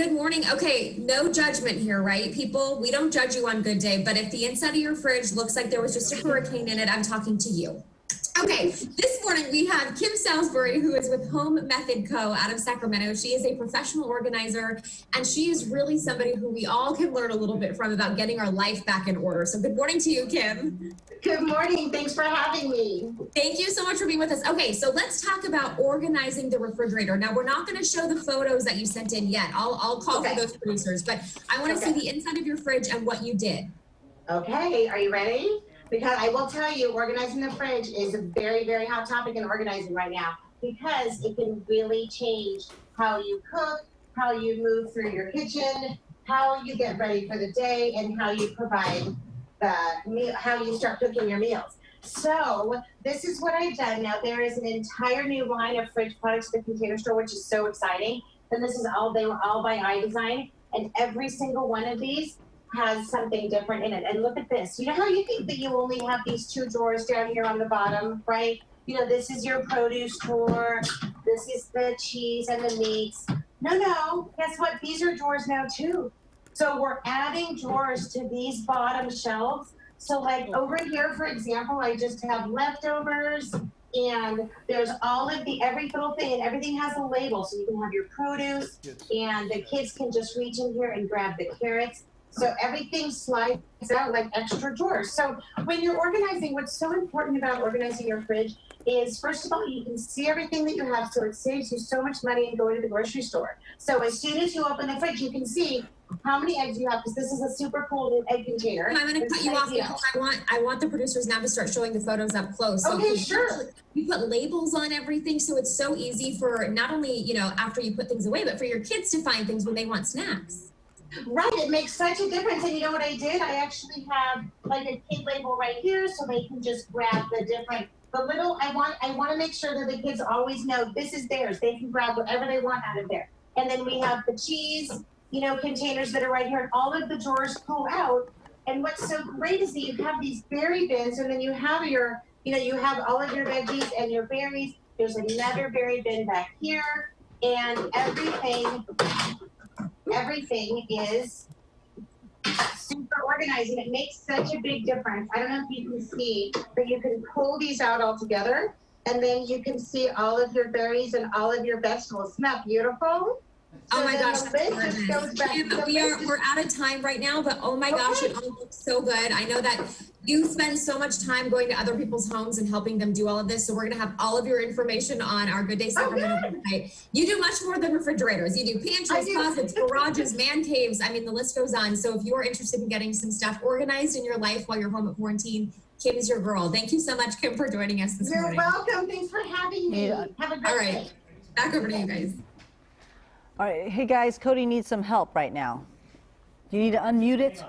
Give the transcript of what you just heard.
good morning. Okay, no judgment here, right? People, we don't judge you on good day, but if the inside of your fridge looks like there was just a hurricane in it, I'm talking to you. Okay, this morning we have Kim Salisbury, who is with Home Method Co. out of Sacramento. She is a professional organizer, and she is really somebody who we all can learn a little bit from about getting our life back in order. So good morning to you, Kim. Good morning. Thanks for having me. Thank you so much for being with us. Okay, so let's talk about organizing the refrigerator. Now, we're not going to show the photos that you sent in yet. I'll call for those producers, but I want to see the inside of your fridge and what you did. Okay, are you ready? Because I will tell you, organizing the fridge is a very, very hot topic in organizing right now because it can really change how you cook, how you move through your kitchen, how you get ready for the day, and how you provide the meal, how you start cooking your meals. So this is what I've done. Now there is an entire new line of fridge products at the Container Store, which is so exciting. And this is all, they were all by iDesign, and every single one of these has something different in it. And look at this. You know how you think that you only have these two drawers down here on the bottom, right? You know, this is your produce drawer. This is the cheese and the meats. No, guess what? These are drawers now too. So we're adding drawers to these bottom shelves. So like over here, for example, I just have leftovers, and there's all of every little thing, and everything has a label. So you can have your produce, and the kids can just reach in here and grab the carrots. So everything slides out like extra drawers. So when you're organizing, what's so important about organizing your fridge is, first of all, you can see everything that you have, so it saves you so much money in going to the grocery store. So as soon as you open the fridge, you can see how many eggs you have, because this is a super cool new egg container. I'm going to cut you off because I want the producers now to start showing the photos up close. So okay, sure. You put labels on everything, so it's so easy for not only, you know, after you put things away, but for your kids to find things when they want snacks. Right, it makes such a difference. And you know what I did? I actually have like a kid label right here, so they can just grab the little, I want to make sure that the kids always know this is theirs. They can grab whatever they want out of there. And then we have the cheese, you know, containers that are right here, and all of the drawers pull out. And what's so great is that you have these berry bins, and then you have your, you know, you have all of your veggies and your berries. There's another berry bin back here, and everything is super organized, and it makes such a big difference. I don't know if you can see, but you can pull these out all together, and then you can see all of your berries and all of your vegetables. Isn't that beautiful? Oh my gosh, we're out of time right now, but oh my gosh, it all looks so good. I know that you spend so much time going to other people's homes and helping them do all of this, so we're going to have all of your information on our Good Day Sacramento website. You do much more than refrigerators. You do pantries, closets, garages, man caves. I mean, the list goes on. So if you're interested in getting some stuff organized in your life while you're home at quarantine, Kim is your girl. Thank you so much, Kim, for joining us this morning. You're welcome. Thanks for having me. Have a great day. Back over to you guys. All right, hey guys, Cody needs some help right now. You need to unmute it.